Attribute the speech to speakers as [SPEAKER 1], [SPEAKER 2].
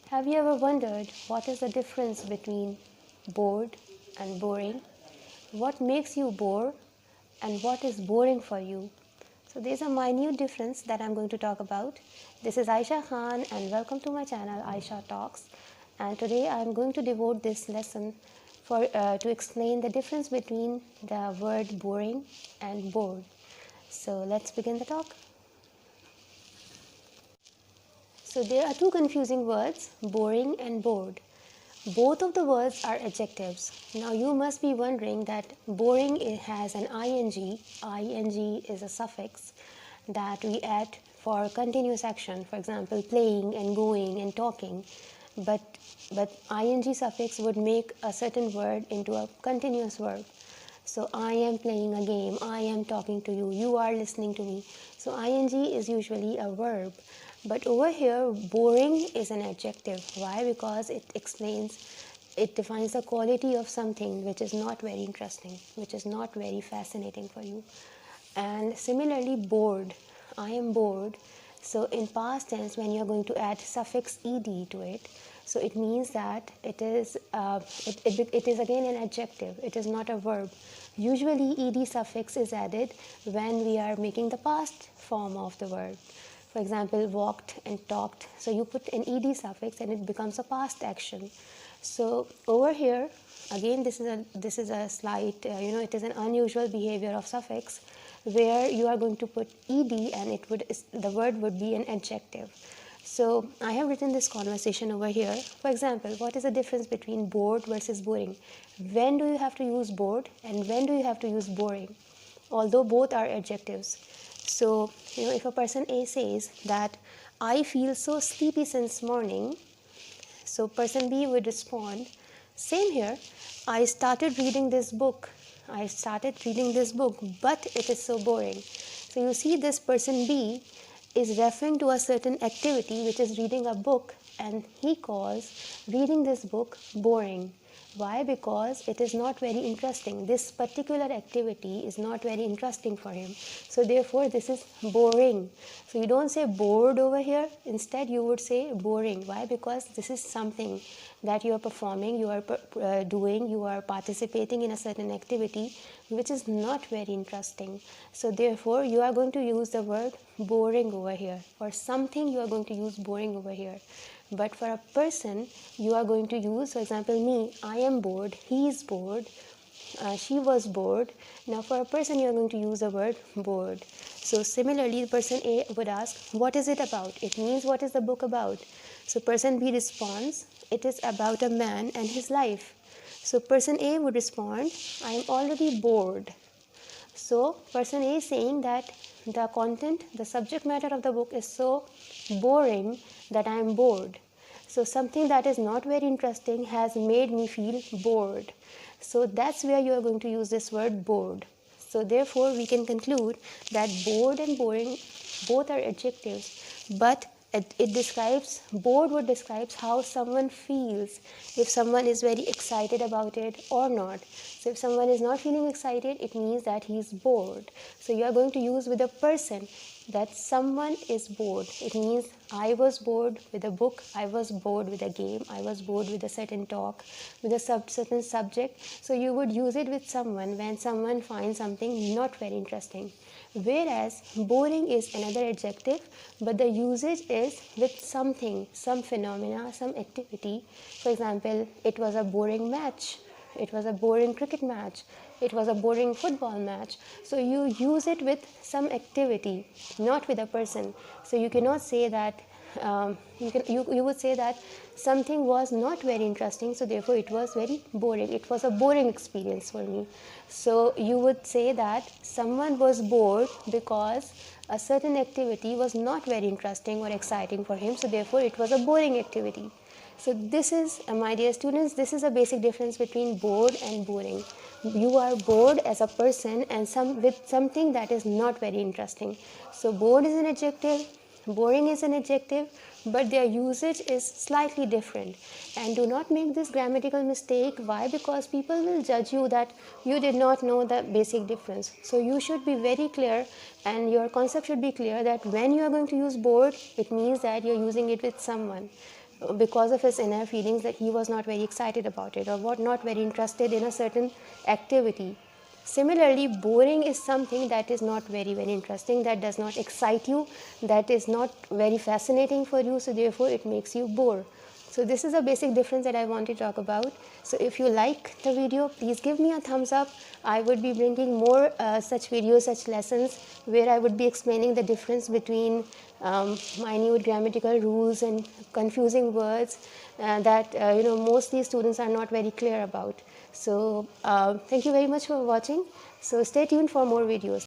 [SPEAKER 1] Have you ever wondered what is the difference between bored and boring? What makes you bored and what is boring for you? So there's a minute difference that I'm going to talk about. This is Aisha Khan and welcome to my channel Aisha Talks. And today I'm going to devote this lesson to explain the difference between the word boring and bored. So let's begin the talk. So there are two confusing words, boring and bored. Both of the words are adjectives. Now you must be wondering that boring has an ing. Ing is a suffix that we add for continuous action, for example playing and going and talking. But ing suffix would make a certain word into a continuous verb. So I am playing a game, I am talking to you, you are listening to me. So ing is usually a verb. But over here, boring is an adjective. Why? Because it defines the quality of something which is not very interesting, which is not very fascinating for you. And similarly, bored. I am bored. So in past tense, when you are going to add suffix ed to it, so it means that it is again an adjective. It is not a verb. Usually ed suffix is added when we are making the past form of the verb. For example, walked and talked. So you put an ed suffix and it becomes a past action. So over here, again, this is a slight, it is an unusual behavior of suffix where you are going to put ed and the word would be an adjective. So I have written this conversation over here. For example, what is the difference between bored versus boring? When do you have to use bored and when do you have to use boring? Although both are adjectives. So, if a person A says that I feel so sleepy since morning, so person B would respond, same here, I started reading this book, but it is so boring. So you see, this person B is referring to a certain activity which is reading a book, and he calls reading this book boring. Why? Because it is not very interesting. This particular activity is not very interesting for him. So therefore this is boring. So you don't say bored over here. Instead you would say boring. Why? Because this is something that you are performing, you are doing, you are participating in a certain activity which is not very interesting. So therefore you are going to use the word boring over here. For something you are going to use boring over here. But for a person, you are going to use, for example, me, I am bored, he is bored, she was bored. Now for a person, you are going to use the word bored. So similarly, person A would ask, what is it about? It means, what is the book about? So person B responds, it is about a man and his life. So person A would respond, I am already bored. So person A is saying that the content, the subject matter of the book is so boring that I am bored. So something that is not very interesting has made me feel bored. So that's where you are going to use this word bored. So therefore we can conclude that bored and boring both are adjectives, but bored would describes how someone feels, if someone is very excited about it or not. So if someone is not feeling excited, it means that he is bored. So you are going to use with a person that someone is bored. It means I was bored with a book, I was bored with a game, I was bored with a certain talk, with a certain subject. So you would use it with someone when someone finds something not very interesting. Whereas boring is another adjective, but the usage is with something, some phenomena, some activity. For example, it was a boring match, it was a boring cricket match, it was a boring football match. So you use it with some activity, not with a person. So you cannot say that you would say that something was not very interesting, so therefore it was very boring. It was a boring experience for me. So you would say that someone was bored because a certain activity was not very interesting or exciting for him, so therefore it was a boring activity. So this is, my dear students, this is a basic difference between bored and boring. You are bored as a person and with something that is not very interesting. So bored is an adjective, boring is an adjective, but their usage is slightly different. And do not make this grammatical mistake. Why? Because people will judge you that you did not know the basic difference. So you should be very clear and your concept should be clear that when you are going to use bored, it means that you are using it with someone. because of his inner feelings that he was not very excited about it or was not very interested in a certain activity. Similarly, boring is something that is not very, very interesting, that does not excite you, that is not very fascinating for you, so therefore it makes you bored. So this is a basic difference that I want to talk about. So if you like the video, please give me a thumbs up. I would be bringing more such videos, such lessons where I would be explaining the difference between minute grammatical rules and confusing words that mostly students are not very clear about. So thank you very much for watching. So stay tuned for more videos.